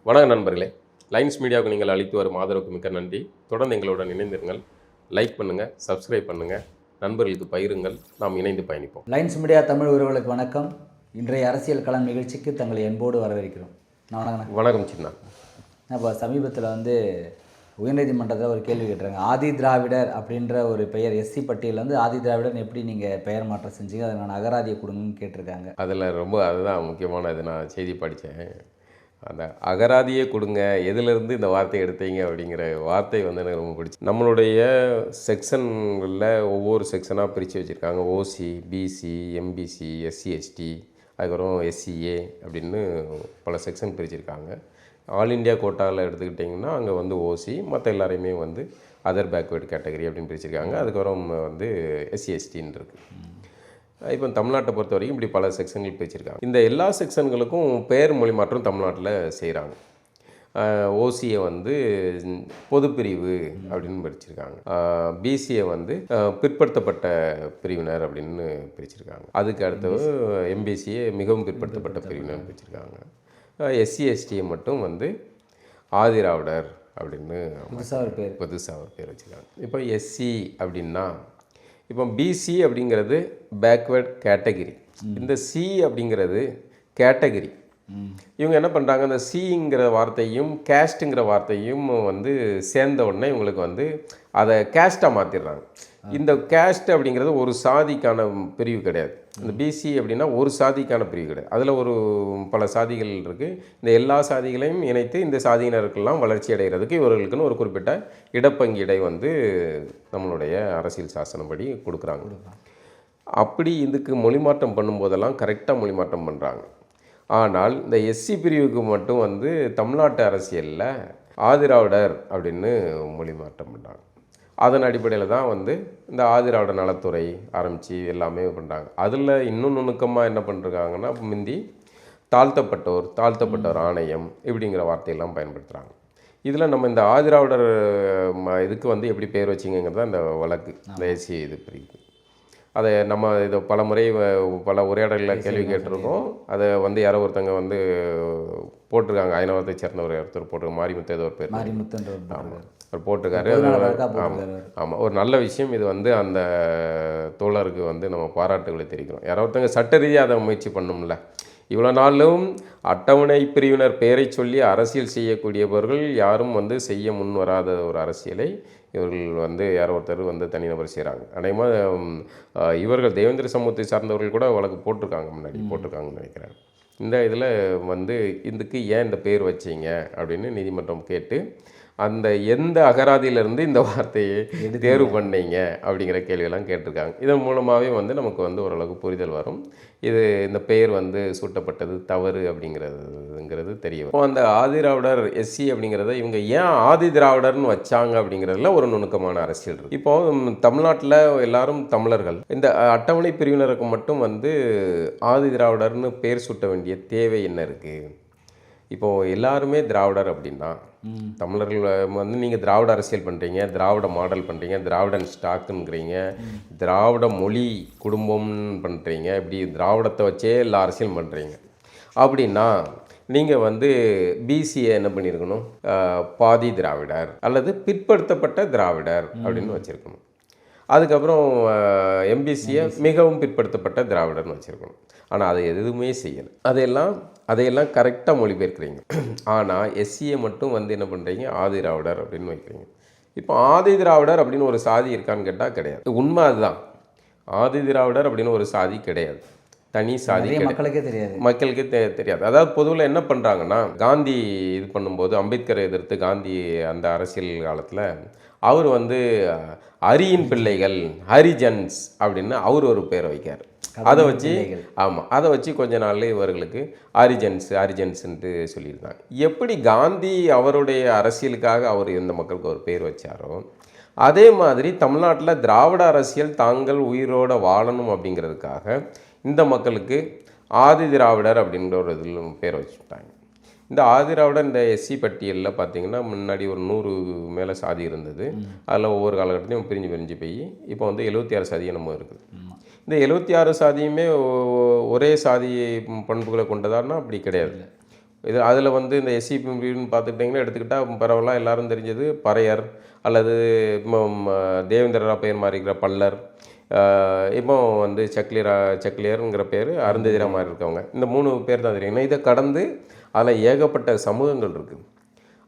வணக்கம் நண்பர்களே. லைன்ஸ் மீடியாவுக்கு நீங்கள் அளித்து வரும் ஆதரவுக்கு மிக்க நன்றி. தொடர்ந்து எங்களுடன் இணைந்திருங்கள். லைக் பண்ணுங்கள், சப்ஸ்கிரைப் பண்ணுங்கள், நண்பர்களுக்கு பகிருங்கள். நாம் இணைந்து பயணிப்போம். லைன்ஸ் மீடியா தமிழ் உறவுகளுக்கு வணக்கம். இன்றைய அரசியல் களம் நிகழ்ச்சிக்கு தங்களை அன்போடு வரவேற்கிறோம். வணக்கம் சின்ன. இப்போ சமீபத்தில் உயர்நீதிமன்றத்தில் ஒரு கேள்வி கேட்டுறாங்க. ஆதி திராவிடர் அப்படின்ற ஒரு பெயர் எஸ்சி பட்டியலில் ஆதி திராவிடர்னு எப்படி நீங்கள் பெயர் மாற்றம் செஞ்சீங்க, அதற்கான அகராதியை கொடுங்கன்னு கேட்டிருக்காங்க. அதில் அதுதான் முக்கியமான இது. நான் செய்தி படித்தேன். அந்த அகராதியே கொடுங்க, எதுலேருந்து இந்த வார்த்தையை எடுத்தீங்க அப்படிங்கிற வார்த்தை எனக்கு ரொம்ப பிடிச்சி. நம்மளுடைய செக்ஷன்களில் ஒவ்வொரு செக்ஷனாக பிரித்து வச்சுருக்காங்க. ஓசி, பிசி, எம்பிசி, எஸ்சி, எஸ்டி, அதுக்கப்புறம் எஸ்சிஏ அப்படின்னு பல செக்ஷன் பிரிச்சுருக்காங்க. ஆல் இண்டியா கோட்டாவில் எடுத்துக்கிட்டிங்கன்னா அங்கே ஓசி, மற்ற எல்லாரையுமே அதர் பேக்வேர்டு கேட்டகரி அப்படின்னு பிரிச்சுருக்காங்க. அதுக்கப்புறம் எஸ்சி, எஸ்டின்னு இருக்குது. இப்போ தமிழ்நாட்டை பொறுத்த வரைக்கும் இப்படி பல செக்ஷன்கள் பிரிச்சிருக்காங்க. இந்த எல்லா செக்ஷன்களுக்கும் பெயர் மொழி மாற்றம் தமிழ்நாட்டில் செய்கிறாங்க. ஓசியை பொதுப்பிரிவு அப்படின்னு பிரிச்சிருக்காங்க. பிசியை பிற்படுத்தப்பட்ட பிரிவினர் அப்படின்னு பிரிச்சிருக்காங்க. அதுக்கு அடுத்தது எம்பிசியை மிகவும் பிற்படுத்தப்பட்ட பிரிவினர் பிரிச்சிருக்காங்க. எஸ்சி, எஸ்டியை மட்டும் ஆதிராவிடர் அப்படின்னு புதுசாக ஒரு பேர் வச்சுருக்காங்க. இப்போ எஸ்சி அப்படின்னா, இப்போ பிசி அப்படிங்கிறது பேக்வேர்ட் கேட்டகிரி, இந்த சி அப்படிங்கிறது கேட்டகிரி. இவங்க என்ன பண்ணுறாங்க, இந்த சிங்கிற வார்த்தையும் கேஸ்ட்டுங்கிற வார்த்தையும் சேர்ந்த உடனே இவங்களுக்கு அதை கேஸ்ட்டாக மாற்றிடுறாங்க. இந்த கேஸ்ட் அப்படிங்கிறது ஒரு சாதிக்கான பிரிவு கிடையாது. இந்த பிசி அப்படின்னா ஒரு சாதிக்கான பிரிவு கிடையாது. அதில் பல சாதிகள் இருக்குது. இந்த எல்லா சாதிகளையும் இணைத்து இந்த சாதியினருக்கெல்லாம் வளர்ச்சி அடைகிறதுக்கு இவர்களுக்குன்னு ஒரு குறிப்பிட்ட இடப்பங்கீடை நம்மளுடைய அரசியல் சாசனப்படி கொடுக்குறாங்க. அப்படி இதுக்கு மொழிமாற்றம் பண்ணும்போதெல்லாம் கரெக்டாக மொழிமாற்றம் பண்ணுறாங்க. ஆனால் இந்த எஸ்சி பிரிவுக்கு மட்டும் தமிழ்நாட்டு அரசியலில் ஆதிராவிடர் அப்படின்னு மொழிமாற்றம் பண்ணுறாங்க. அதன் அடிப்படையில் தான் இந்த ஆதிராவிட நலத்துறை ஆரம்பித்து எல்லாமே பண்ணுறாங்க. அதில் இன்னும் நுணுக்கமாக என்ன பண்ணுறாங்கன்னா, முந்தி தாழ்த்தப்பட்டோர் ஆணையம் இப்படிங்கிற வார்த்தையெல்லாம் பயன்படுத்துகிறாங்க. இதில் நம்ம இந்த ஆதிராவிடர் இதுக்கு எப்படி பேர் வச்சிங்கிறது இந்த வழக்கு, இந்த எஸ்சி இது பிரிவு. அதை நம்ம இதை பல முறை பல உரையாடலில் கேள்வி கேட்டிருக்கோம். அதை யாரோ ஒருத்தங்க போட்டிருக்காங்க. ஐநவத்தை சேர்ந்த ஒருத்தர் போட்டிருக்காங்க. மாரிமுத்து ஏதோ ஒரு பேர், ஆமாம், அவர் போட்டிருக்காரு. ஆமாம், ஒரு நல்ல விஷயம் இது. அந்த தோழருக்கு நம்ம பாராட்டுகளை தெரிவிக்கிறோம். யாரோ ஒருத்தங்க சட்ட ரீதியாக அதை முயற்சி பண்ணும்ல. இவ்வளோ நாளும் அட்டவணை பிரிவினர் பெயரை சொல்லி அரசியல் செய்யக்கூடியவர்கள் யாரும் செய்ய முன் வராத ஒரு அரசியலை இவர்கள் யாரோ ஒருத்தர் தனிநபர் செய்கிறாங்க. அநேகமாக இவர்கள் தேவேந்திர சமூகத்தை சார்ந்தவர்கள் கூட வழக்கு போட்டிருக்காங்க, முன்னாடி போட்டிருக்காங்கன்னு நினைக்கிறேன். இந்த இதில் இதுக்கு ஏன் இந்த பேர் வச்சிங்க அப்படின்னு நீதிமன்றம் கேட்டு அந்த எந்த அகராதியிலேருந்து இந்த வார்த்தையை தேர்வு பண்ணீங்க அப்படிங்கிற கேள்வியெல்லாம் கேட்டிருக்காங்க. இதன் மூலமாகவே நமக்கு ஓரளவுக்கு புரிதல் வரும். இந்த பெயர் சூட்டப்பட்டது தவறு அப்படிங்கிறது தெரிய வரும். அந்த ஆதிராவிடர் எஸ்சி அப்படிங்கிறத இவங்க ஏன் ஆதி திராவிடர்னு வச்சாங்க அப்படிங்கிறதுல ஒரு நுணுக்கமான அரசியல் இருக்குது. இப்போ தமிழ்நாட்டில் எல்லாரும் தமிழர்கள். இந்த அட்டவணை பிரிவினருக்கு மட்டும் ஆதி திராவிடர்னு பேர் சூட்ட வேண்டிய தேவை என்ன இருக்குது? இப்போது எல்லாருமே திராவிடர் அப்படின்னா, தமிழர்கள் நீங்கள் திராவிட அரசியல் பண்ணுறீங்க, திராவிட மாடல் பண்ணுறீங்க, திராவிடன் ஸ்டாக்குங்கிறீங்க, திராவிட மொழி குடும்பம்னு பண்ணுறீங்க, இப்படி திராவிடத்தை வச்சே எல்லா அரசியல் பண்ணுறீங்க அப்படின்னா நீங்கள் பிசியை என்ன பண்ணியிருக்கணும், பாதி திராவிடர் அல்லது பிற்படுத்தப்பட்ட திராவிடர் அப்படின்னு வச்சுருக்கணும். அதுக்கப்புறம் எம்பிசியை மிகவும் பிற்படுத்தப்பட்ட திராவிடர்னு வச்சுருக்கணும். ஆனால் அதை எதுவுமே செய்யலை. அதையெல்லாம் கரெக்டாக மொழிபெயர்க்கிறீங்க. ஆனால் எஸ்சியை மட்டும் என்ன பண்ணுறீங்க, ஆதி திராவிடர் அப்படின்னு வைக்கிறீங்க. இப்போ ஆதி திராவிடர் அப்படின்னு ஒரு சாதி இருக்கான்னு கேட்டால் கிடையாது. உண்மை அதுதான். ஆதி திராவிடர் அப்படின்னு ஒரு சாதி கிடையாது, தனி சாதி மக்களுக்கே தெரியாது. அதாவது பொதுவில் என்ன பண்ணுறாங்கன்னா, காந்தி இது பண்ணும்போது, அம்பேத்கரை எதிர்த்து காந்தி அந்த அரசியல் காலத்தில் அவர் அரியின் பிள்ளைகள், ஹரிஜன்ஸ் அப்படின்னு அவர் ஒரு பேரை வைக்கார். அதை வச்சு கொஞ்ச நாள் இவர்களுக்கு ஹரிஜன்ஸ்ன்ட்டு சொல்லியிருக்காங்க. எப்படி காந்தி அவருடைய அரசியலுக்காக அவர் எந்த மக்களுக்கு ஒரு பேர் வச்சாரோ, அதே மாதிரி தமிழ்நாட்டில் திராவிட அரசியல் தாங்கள் உயிரோடு வாழணும் அப்படிங்கிறதுக்காக இந்த மக்களுக்கு ஆதி திராவிடர் அப்படின்ற ஒரு இதில் பேர் வச்சுட்டாங்க. இந்த ஆதிராவிடர் இந்த எஸ்சி பட்டியலில் பார்த்திங்கன்னா முன்னாடி ஒரு 100 மேலே சாதி இருந்தது. அதில் ஒவ்வொரு காலகட்டத்தையும் பிரிஞ்சு போய் இப்போ 76 சாதி நம்ம இருக்குது. இந்த 76 சாதியுமே ஒரே சாதி பண்புகளை கொண்டதான்னா அப்படி கிடையாது. இது அதில் வந்து இந்த எஸ்சி பிரிவுன்னு பார்த்துக்கிட்டிங்கன்னா எடுத்துக்கிட்டால் பரவலாக எல்லாரும் தெரிஞ்சது பறையர் அல்லது தேவேந்திரரா பெயர் மாறி இருக்கிற பல்லர், இப்போ வந்து செக்லியருங்கிற பேர் அருந்ததிரா மாதிரி இருக்கவங்க, இந்த 3 பேர் தான் தெரியும். இதை கடந்து அதில் ஏகப்பட்ட சமூகங்கள் இருக்குது.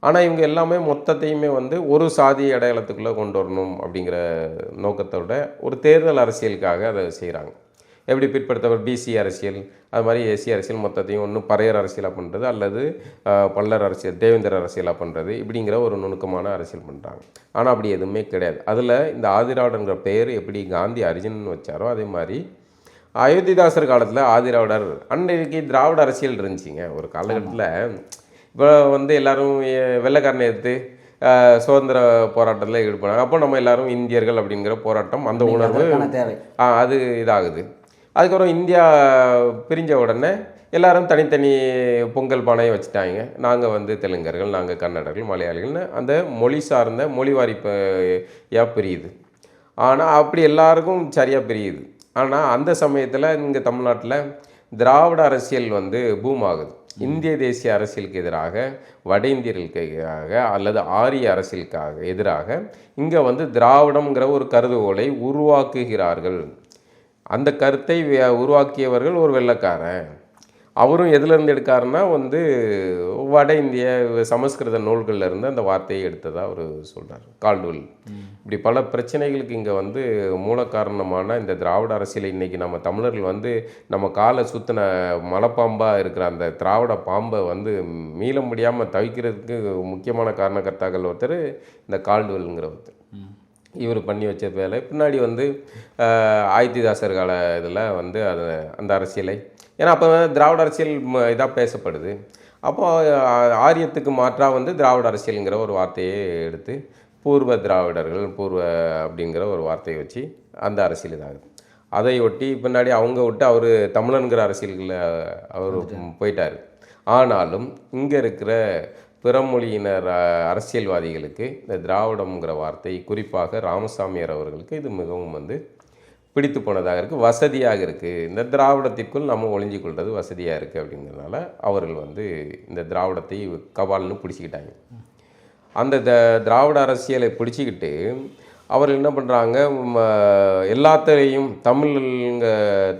ஆனால் இவங்க எல்லாமே மொத்தத்தையுமே வந்து ஒரு சாதி அடையாளத்துக்குள்ளே கொண்டு வரணும் அப்படிங்கிற நோக்கத்தோட ஒரு தேர்தல் அரசியலுக்காக அதை செய்கிறாங்க. எப்படி பிற்படுத்தவர் பிசி அரசியல், அது மாதிரி எஸ்சி அரசியல் மொத்தத்தையும் ஒன்று பறையர் அரசியலாக பண்ணுறது அல்லது பல்லர் அரசியல் தேவேந்திர அரசியலாக பண்ணுறது, இப்படிங்கிற ஒரு நுணுக்கமான அரசியல் பண்ணுறாங்க. ஆனால் அப்படி எதுவுமே கிடையாது. அதில் இந்த ஆதிராவிடங்கிற பெயர் எப்படி காந்தி அரிஜினன் வச்சாரோ அதே மாதிரி அயோத்திதாசர் காலத்தில் ஆதிராவிடர், அன்றைக்கு திராவிட அரசியல் இருந்துச்சுங்க. ஒரு காலகட்டத்தில் இப்போ வந்து எல்லோரும் வெள்ளைக்காரனை எடுத்து சுதந்திர போராட்டத்தில் ஈடுபடுறாங்க. அப்போ நம்ம எல்லாரும் இந்தியர்கள் அப்படிங்கிற போராட்டம், அந்த உணர்வு அது இதாகுது. அதுக்கப்புறம் இந்தியா பிரிஞ்ச உடனே எல்லாரும் தனித்தனி பொங்கல் பானையை வச்சுட்டாங்க. நாங்கள் வந்து தெலுங்கர்கள், நாங்கள் கன்னடர்கள், மலையாளிகள்னு அந்த மொழி சார்ந்த மொழிவாரி பிரியுது. ஆனால் அப்படி எல்லாருக்கும் சரியாக பிரியுது. ஆனால் அந்த சமயத்தில் இங்கே தமிழ்நாட்டில் திராவிட அரசியல் வந்து பூம் ஆகுது. இந்திய தேசிய அரசியலுக்கு எதிராக, வட இந்தியர்களுக்கு எதிராக அல்லது ஆரிய அரசியலுக்காக எதிராக இங்கே வந்து திராவிடம்ங்கிற ஒரு கருதுகோளை உருவாக்குகிறார்கள். அந்த கருத்தை உருவாக்கியவர்கள் ஒரு வெள்ளைக்காரன். அவரும் எதுலேருந்து எடுக்காருன்னா வந்து வட இந்திய சமஸ்கிருத நூல்களில் இருந்து அந்த வார்த்தையை எடுத்ததாக அவர் சொல்கிறார், கால்டுவெல். இப்படி பல பிரச்சனைகளுக்கு இங்கே வந்து மூல காரணமான இந்த திராவிட அரசியலை இன்றைக்கி நம்ம தமிழர்கள் வந்து நம்ம காலை சுற்றின மலைப்பாம்பாக இருக்கிற அந்த திராவிட பாம்பை வந்து மீள முடியாமல் தவிக்கிறதுக்கு முக்கியமான காரணகர்த்தாக்கள் ஒருத்தர் இந்த கால்டுவெல்ங்கிற ஒருத்தர். இவர் பண்ணி வச்ச வேலை பின்னாடி வந்து ஆயித்திதாசர் கால இதில் வந்து அந்த அரசியலை, ஏன்னா அப்போ திராவிட அரசியல் இதாக பேசப்படுது. அப்போ ஆரியத்துக்கு மாற்றாக வந்து திராவிட அரசியலுங்கிற ஒரு வார்த்தையை எடுத்து பூர்வ திராவிடர்கள், பூர்வ அப்படிங்கிற ஒரு வார்த்தையை வச்சு அந்த அரசியல் இதாகுது. அதை ஒட்டி பின்னாடி அவங்க விட்டு அவர் தமிழன்கிற அரசியல்களில் அவர் போயிட்டார். ஆனாலும் இங்கே இருக்கிற பிறமொழியினர் அரசியல்வாதிகளுக்கு இந்த திராவிடம்ங்கிற வார்த்தை, குறிப்பாக ராமசாமியார் அவர்களுக்கு இது மிகவும் வந்து பிடித்து போனதாக இருக்குது, வசதியாக இருக்குது. இந்த திராவிடத்திற்குள் நம்ம ஒளிஞ்சு கொள்வது வசதியாக இருக்குது அப்படிங்கிறதுனால அவர்கள் வந்து இந்த திராவிடத்தை கபால்னு பிடிச்சிக்கிட்டாங்க. அந்த திராவிட அரசியலை பிடிச்சிக்கிட்டு அவர்கள் என்ன பண்ணுறாங்க, எல்லாத்தையும்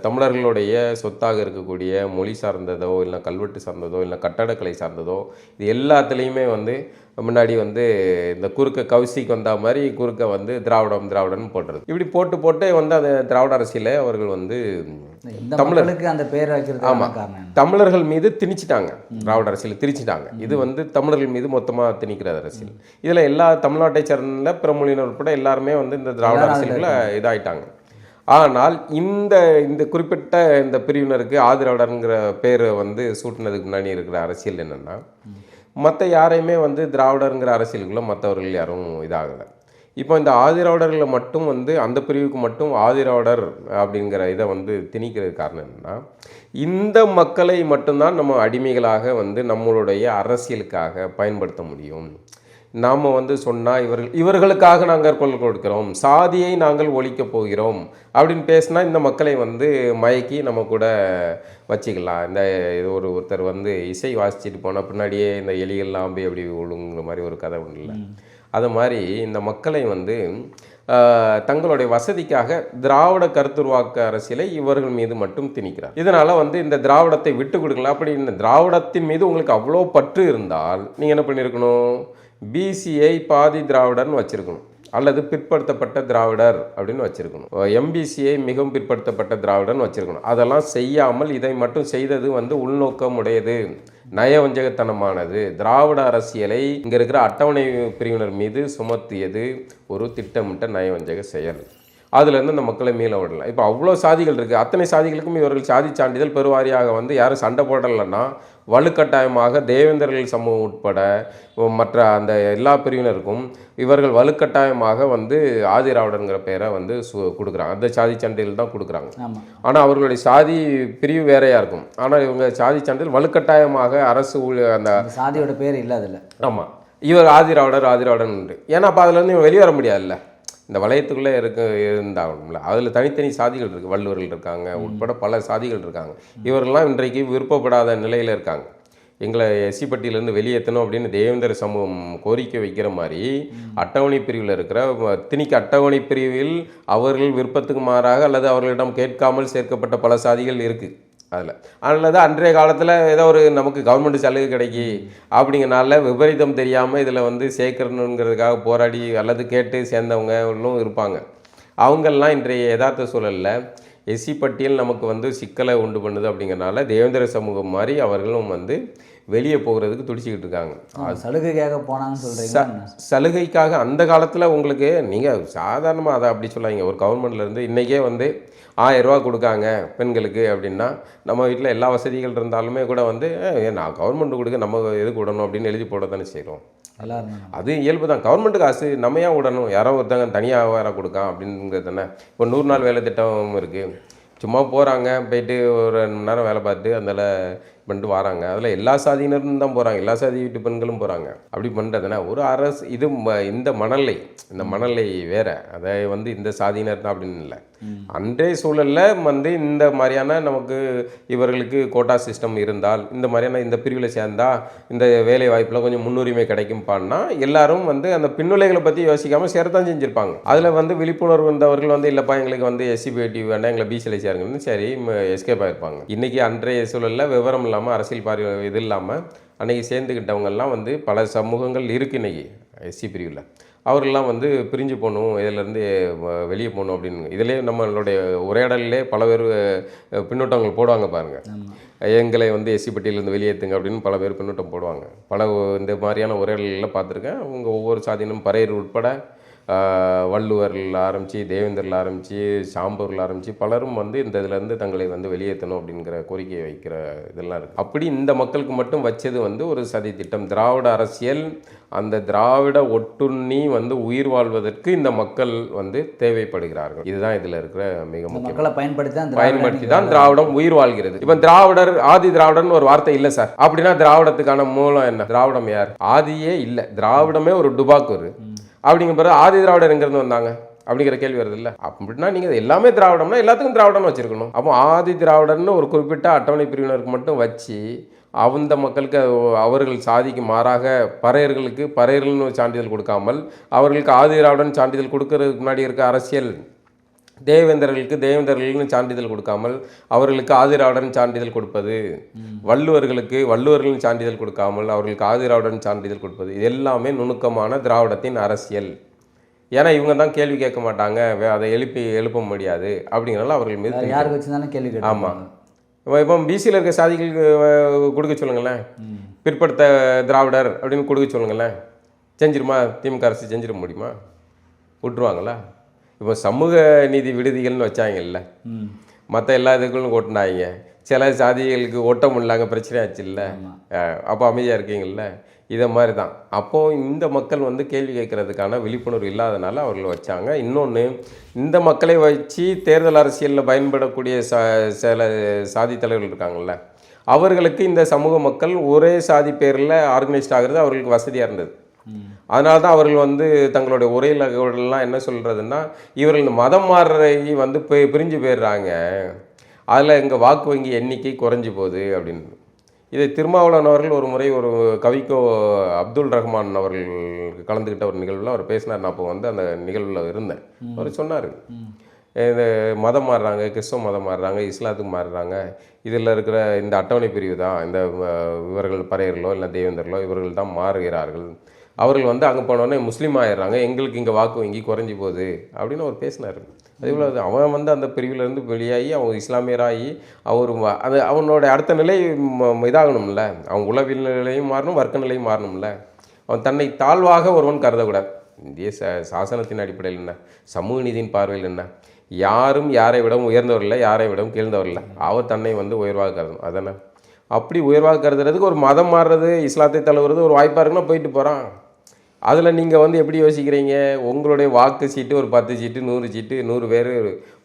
தமிழர்களுடைய சொத்தாக இருக்கக்கூடிய மொழி சார்ந்ததோ இல்லை கல்வெட்டு சார்ந்ததோ இல்லை கட்டடக்கலை சார்ந்ததோ இது எல்லாத்துலேயுமே வந்து முன்னாடி வந்து இந்த குறுக்க கவுசிக்கு வந்த மாதிரி குறுக்க வந்து திராவிடம்னு போட்டுறது. இப்படி போட்டு வந்து அந்த திராவிட அரசியலை அவர்கள் வந்து தமிழர்களுக்கு அந்த பேர் வைக்கிறது. ஆமாம், தமிழர்கள் மீது திணிச்சிட்டாங்க, திராவிட அரசியலை திணிச்சிட்டாங்க. இது வந்து தமிழர்கள் மீது மொத்தமாக திணிக்கிற அரசியல். இதில் எல்லா தமிழ்நாட்டை சேர்ந்த பிறமொழியினர் உட்பட எல்லாருமே வந்து இந்த திராவிட அரசியலில் இதாயிட்டாங்க. ஆனால் இந்த குறிப்பிட்ட இந்த பிரிவினருக்கு ஆதிராவிடருங்கிற பேரை வந்து சூட்டினதுக்கு முன்னாடி இருக்கிற அரசியல் என்னென்னா, மற்ற யாரையுமே வந்து திராவிடருங்கிற அரசியலுக்குள்ளே மற்றவர்கள் யாரும் இதாகலை. இப்போ இந்த ஆதிராவிடர்களை மட்டும் வந்து அந்த பிரிவுக்கு மட்டும் ஆதிராவிடர் அப்படிங்கிற இதை வந்து திணிக்கிறது காரணம் என்னென்னா, இந்த மக்களை மட்டும்தான் நம்ம அடிமைகளாக வந்து நம்மளுடைய அரசியலுக்காக பயன்படுத்த முடியும். நாம் வந்து சொன்னால் இவர்களுக்காக நாங்கள் குரல் கொடுக்கிறோம், சாதியை நாங்கள் ஒழிக்கப் போகிறோம் அப்படின்னு பேசினா இந்த மக்களை வந்து மயக்கி நம்ம கூட வச்சுக்கலாம். இந்த ஒருத்தர் வந்து இசை வாசிச்சுட்டு போனால் பின்னாடியே இந்த எலிகள்லாம் போய் அப்படி ஒழுங்குற மாதிரி ஒரு கதை ஒன்று இல்லை. அது மாதிரி இந்த மக்களை வந்து தங்களுடைய வசதிக்காக திராவிட கருத்துருவாக்க அரசியலை இவர்கள் மீது மட்டும் திணிக்கிறார். இதனால் வந்து இந்த திராவிடத்தை விட்டு கொடுக்கலாம். அப்படி இந்த திராவிடத்தின் மீது உங்களுக்கு அவ்வளோ பற்று இருந்தால் நீங்கள் என்ன பண்ணியிருக்கணும், பிசிஐ பாதி திராவிடர்னு வச்சுருக்கணும், அல்லது பிற்படுத்தப்பட்ட திராவிடர் அப்படின்னு வச்சுருக்கணும். எம்பிசிஐ மிகவும் பிற்படுத்தப்பட்ட திராவிடர்னு வச்சுருக்கணும். அதெல்லாம் செய்யாமல் இதை மட்டும் செய்தது வந்து உள்நோக்கம் உடையது, நயவஞ்சகத்தனமானது. திராவிட அரசியலை இங்கே இருக்கிற அட்டவணை பிரிவினர் மீது சுமத்தியது ஒரு திட்டமிட்ட நயவஞ்சக செயல். அதுலேருந்து இந்த மக்களை மீள விடலாம். இப்போ அவ்வளோ சாதிகள் இருக்குது, அத்தனை சாதிகளுக்கும் இவர்கள் சாதி சான்றிதழ் பெருவாரியாக வந்து யாரும் சண்டை போடலைன்னா வலுக்கட்டாயமாக தேவேந்திரர்கள் சமூகம் உட்பட மற்ற அந்த எல்லா பிரிவினருக்கும் இவர்கள் வலுக்கட்டாயமாக வந்து ஆதிராவிடங்கிற பேரை வந்து கொடுக்குறாங்க. அந்த சாதி சான்றிதழ் தான் கொடுக்குறாங்க. ஆனால் அவர்களுடைய சாதி பிரிவு வேறையாக இருக்கும். ஆனால் இவங்க சாதி சான்றிதழ் வலுக்கட்டாயமாக அரசு அந்த சாதியோட பேர் இல்லை அதில். ஆமாம், இவர் ஆதிராவிடர் உண்டு. ஏன்னா அப்போ அதுலேருந்து இவங்க வெளியே வர முடியாதுல்ல, இந்த வளையத்துக்குள்ளே இருந்தாகணும்ல. அதில் தனித்தனி சாதிகள் இருக்குது, வள்ளுவர்கள் இருக்காங்க உட்பட பல சாதிகள் இருக்காங்க. இவர்கள்லாம் இன்றைக்கு விருப்பப்படாத நிலையில் இருக்காங்க. எங்களை எஸ்சி பட்டியலேருந்து வெளியேற்றணும் அப்படின்னு தேவேந்திர சமூகம் கோரிக்கை வைக்கிற மாதிரி அட்டவணை பிரிவில் இருக்கிற திணிக்க அட்டவணை பிரிவில் அவர்கள் விருப்பத்துக்கு மாறாக அல்லது அவர்களிடம் கேட்காமல் சேர்க்கப்பட்ட பல சாதிகள் இருக்குது அதில். அதனால தான் அன்றைய காலத்தில் ஏதோ ஒரு நமக்கு கவர்மெண்ட் சலுகை கிடைக்கி அப்படிங்கிறனால விபரீதம் தெரியாமல் இதில் வந்து சேர்க்கணுங்கிறதுக்காக போராடி அல்லது கேட்டு சேர்ந்தவங்களும் இருப்பாங்க. அவங்கெல்லாம் இன்றைய யதார்த்த சூழலில் எஸ்சி பட்டியல் நமக்கு வந்து சிக்கலை உண்டு பண்ணுது அப்படிங்கிறனால தேவேந்திர சமூகம் மாதிரி அவர்களும் வந்து வெளியே போகிறதுக்கு துடிச்சிக்கிட்டு இருக்காங்க. சலுகைக்காக போனாங்கன்னு சொல்கிறீங்க. சலுகைக்காக அந்த காலத்தில் உங்களுக்கு நீங்கள் சாதாரணமாக அதை அப்படி சொல்லாங்க. ஒரு கவர்மெண்ட்லேருந்து இன்றைக்கே வந்து 1000 ரூபா கொடுக்காங்க பெண்களுக்கு அப்படின்னா நம்ம வீட்டில் எல்லா வசதிகள் இருந்தாலுமே கூட வந்து நான் கவர்மெண்ட் கொடுக்க நம்ம எதுக்கு விடணும் அப்படின்னு எழுதி போட தானே செய்கிறோம். அது இயல்பு தான். கவர்மெண்ட்டு காசு நம்ம ஏன் விடணும், யாரோ ஒருத்தங்க தனியாக வேற கொடுக்கான் அப்படிங்கிறது தானே. இப்போ 100 நாள் வேலை திட்டம் இருக்குது. சும்மா போகிறாங்க, போயிட்டு ஒரு 2 மணி நேரம் வேலை பார்த்து அதில் பண்ணிட்டு வராங்க. அதில் எல்லா சாதியினரும் தான் போகிறாங்க, எல்லா சாதி வீட்டு பெண்களும் போகிறாங்க. அப்படி பண்ணுறதுனா ஒரு அரசு இது இந்த மணலை வேற, அதை வந்து இந்த சாதியினர் தான் அப்படின்னு இல்லை. அன்றைய சூழலில் வந்து இந்த மாதிரியான நமக்கு இவர்களுக்கு கோட்டா சிஸ்டம் இருந்தால், இந்த மாதிரியான இந்த பிரிவில் சேர்ந்தால் இந்த வேலை வாய்ப்பில் கொஞ்சம் முன்னுரிமை கிடைக்கும்பான்னா எல்லாரும் வந்து அந்த பின்னுலைகளை பற்றி யோசிக்காமல் சேரத்தான் செஞ்சுருப்பாங்க. அதில் வந்து விழிப்புணர்வு இருந்தவர்கள் வந்து இல்லைப்பா எங்களுக்கு வந்து எஸ்சிபிஐடி வேண்டாம், எங்களை பிசியில் சேருங்கன்னு சரி எஸ்கேப் ஆகிருப்பாங்க. இன்றைக்கி அன்றைய சூழலில் விவரம் இல்லாமல் அரசியல் பார்வை இது இல்லாமல் அன்றைக்கி சேர்ந்துக்கிட்டவங்கெல்லாம் வந்து பல சமூகங்கள் இருக்குது இன்றைக்கி எஸ்சி பிரிவில். அவர்கள்லாம் வந்து பிரிஞ்சு போகணும், இதிலேருந்து வெளியே போகணும் அப்படின்னு இதிலே நம்மளுடைய உரையாடலே பல பேர் பின்னூட்டங்கள் போடுவாங்க பாருங்கள். எங்களை வந்து எஸ்சி பட்டியலேருந்து வெளியேற்றுங்க அப்படின்னு பல பேர் பின்னூட்டம் போடுவாங்க. இந்த மாதிரியான உரையாடலில் பார்த்துருக்கேன். அவங்க ஒவ்வொரு சாதியினும் பறையர் உட்பட வள்ளுவரில் ஆரம்பித்து தேவேந்தரில் ஆரம்பித்து சாம்பூரில் ஆரம்பித்து பலரும் வந்து இந்த இதிலேருந்து தங்களை வந்து வெளியேற்றணும் அப்படிங்கிற கோரிக்கையை வைக்கிற இதெல்லாம் இருக்குது. அப்படி இந்த மக்களுக்கு மட்டும் வச்சது வந்து ஒரு சதி திட்டம். திராவிட அரசியல், அந்த திராவிட ஒட்டுண்ணி வந்து உயிர் வாழ்வதற்கு இந்த மக்கள் வந்து தேவைப்படுகிறார்கள். இதுதான் இதில் இருக்கிற மிக முக்கியம். பயன்படுத்தி தான் திராவிடம் உயிர் வாழ்கிறது. இப்போ திராவிடர், ஆதி திராவிடர்னு ஒரு வார்த்தை இல்லை சார். அப்படின்னா திராவிடத்துக்கான மூலம் என்ன? திராவிடம் யார்? ஆதியே இல்லை, திராவிடமே ஒரு டுபாக்கூர். அப்படிங்கிற பிறகு ஆதி திராவிடர் எங்கேருந்து வந்தாங்க அப்படிங்கிற கேள்வி வருது இல்லை. அப்படின்னா நீங்கள் எல்லாமே திராவிடம்னா எல்லாத்துக்கும் திராவிடம்னு வச்சுருக்கணும். அப்போ ஆதி திராவிடர்னு ஒரு குறிப்பிட்ட அட்டவணை பிரிவினருக்கு மட்டும் வச்சு அந்த மக்களுக்கு அவர்கள் சாதிக்கு மாறாக பறையர்கள்னு சான்றிதழ் கொடுக்காமல் அவர்களுக்கு ஆதி திராவிடன் சான்றிதழ் கொடுக்கறதுக்கு முன்னாடி இருக்க அரசியல் தேவேந்தர்களுக்கு சான்றிதழ் கொடுக்காமல் அவர்களுக்கு ஆதிராவுடன் சான்றிதழ் கொடுப்பது, வள்ளுவர்களின் சான்றிதழ் கொடுக்காமல் அவர்களுக்கு ஆதிராவுடன் சான்றிதழ் கொடுப்பது, இது எல்லாமே நுணுக்கமான திராவிடத்தின் அரசியல். ஏன்னா இவங்க தான் கேள்வி கேட்க மாட்டாங்க, அதை எழுப்ப முடியாது அப்படிங்கிறனால அவர்கள் மீது யாருக்கு வச்சுருந்தாலும் கேள்வி. ஆமாம். இப்போ பிசியில் இருக்க சாதிகளுக்கு கொடுக்க சொல்லுங்களேன், பிற்படுத்த திராவிடர் அப்படின்னு கொடுக்க சொல்லுங்களேன். செஞ்சிருமா திமுக அரசு? செஞ்சிட முடியுமா? விட்டுருவாங்களா? இப்போ சமூக நீதி விடுதிகள்னு வச்சாங்கல்ல, மற்ற எல்லா இதுகளும் ஓட்டினாங்க. சில சாதிகளுக்கு ஓட்ட முடியலாங்க, பிரச்சனை ஆச்சு இல்லை, அப்போ அமைதியாக இருக்கீங்கள்ல. இதை மாதிரி தான். அப்போது இந்த மக்கள் வந்து கேள்வி கேட்கறதுக்கான விழிப்புணர்வு இல்லாதனால அவர்கள் வச்சாங்க. இன்னொன்று, இந்த மக்களை வச்சு தேர்தல் அரசியலில் பயன்படக்கூடிய சில சாதி தலைவர்கள் இருக்காங்கள்ல, அவர்களுக்கு இந்த சமூக மக்கள் ஒரே சாதி பேரில் ஆர்கனைஸ்ட் ஆகிறது அவர்களுக்கு வசதியாக இருந்தது. அதனால தான் அவர்கள் வந்து தங்களுடைய உரையிலெல்லாம் என்ன சொல்கிறதுன்னா, இவர்கள் இந்த மதம் மாறுறதை வந்து பிரிஞ்சு போயிடுறாங்க, அதில் எங்கள் வாக்கு வங்கி எண்ணிக்கை குறைஞ்சி போகுது அப்படின்னு. இதை திருமாவளவன் அவர்கள் ஒரு முறை ஒரு கவிக்கோ அப்துல் ரஹ்மான் அவர்கள் கலந்துக்கிட்ட ஒரு நிகழ்வில் அவர் பேசினார். நான் அப்போ வந்து அந்த நிகழ்வில் இருந்தேன். அவர் சொன்னார், இந்த மதம் மாறுறாங்க, கிறிஸ்தவ மதம் மாறுறாங்க, இஸ்லாத்துக்கு மாறுறாங்க, இதில் இருக்கிற இந்த அட்டவணை பிரிவு தான், இந்த இவர்கள் பறையர்களோ இல்லை தேவேந்தர்களோ இவர்கள் தான் மாறுகிறார்கள், அவர்கள் வந்து அங்கே போனோடனே முஸ்லீம் ஆயிடுறாங்க, எங்களுக்கு இங்கே வாக்கு வங்கி குறைஞ்சி போகுது அப்படின்னு அவர் பேசினார். அதே போல் அவன் வந்து அந்த பிரிவிலேருந்து வெளியாகி அவன் இஸ்லாமியராகி அது அவனோட அடுத்த நிலை இதாகணும்ல, அவன் உளவியல் நிலையும் மாறணும், வர்க்க நிலையும் மாறணும்ல. அவன் தன்னை தாழ்வாக ஒருவன் கருதக்கூடாது. இந்திய சாசனத்தின் அடிப்படையில் என்ன, சமூக நீதியின் பார்வையில் என்ன, யாரும் யாரை விடவும் உயர்ந்தவர் இல்லை, யாரை விடவும் கீழ்ந்தவர் இல்லை, அவர் தன்னை வந்து உயர்வாக கருதணும். அதானே? அப்படி உயர்வாக கருதுறதுக்கு ஒரு மதம் மாறுறது, இஸ்லாத்தை தழுவுறது ஒரு வாய்ப்பாக இருக்குன்னா போயிட்டு போகிறான். அதில் நீங்கள் வந்து எப்படி யோசிக்கிறீங்க? உங்களுடைய வாக்கு சீட்டு ஒரு 10 சீட்டு 100 சீட்டு 100 பேர்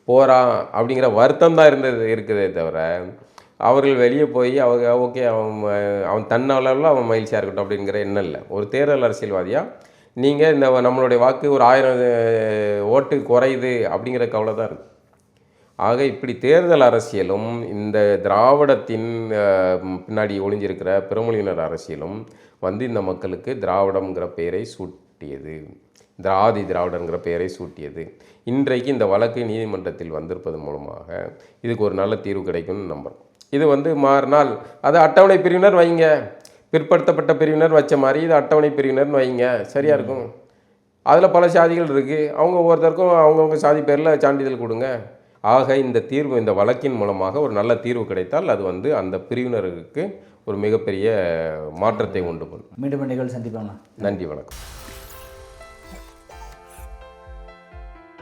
போகிறான் அப்படிங்கிற வருத்தம் தான் இருக்குதே தவிர, அவர்கள் வெளியே போய் அவங்க ஓகே அவன் தன்னளவில் அவன் மகிழ்ச்சியாக இருக்கட்டும் அப்படிங்கிற எண்ணம் இல்லை. ஒரு தேர்தல் அரசியல்வாதியாக நீங்கள் இந்த நம்மளுடைய வாக்கு ஒரு 1000 ஓட்டு குறையுது அப்படிங்கிற கவலை தான் இருக்குது. ஆக இப்படி தேர்தல் அரசியலும் இந்த திராவிடத்தின் பின்னாடி ஒளிஞ்சிருக்கிற பிறமொழியினர் அரசியலும் வந்து இந்த மக்களுக்கு திராவிடம்ங்கிற பெயரை சூட்டியது, ஆதி திராவிடங்கிற பெயரை சூட்டியது. இன்றைக்கு இந்த வழக்கு நீதிமன்றத்தில் வந்திருப்பதன் மூலமாக இதுக்கு ஒரு நல்ல தீர்வு கிடைக்கும்னு நம்புகிறோம். இது வந்து மாறினால் அது அட்டவணை பிரிவினர் வைங்க, பிற்படுத்தப்பட்ட பிரிவினர் வச்ச மாதிரி இது அட்டவணை பிரிவினர்னு வைங்க, சரியாக இருக்கும். அதில் பல சாதிகள் இருக்குது, அவங்க ஒவ்வொருத்தருக்கும் அவங்கவுங்க சாதி பேரில் சான்றிதழ் கொடுங்க. ஆக இந்த தீர்வு, இந்த வழக்கின் மூலமாக ஒரு நல்ல தீர்வு கிடைத்தால் அது வந்து அந்த பிரிவினருக்கு ஒரு மிகப்பெரிய மாற்றத்தை உண்டு பண்ணும். மீண்டும் நிகழ்வு சந்திப்பாங்க. நன்றி, வணக்கம்.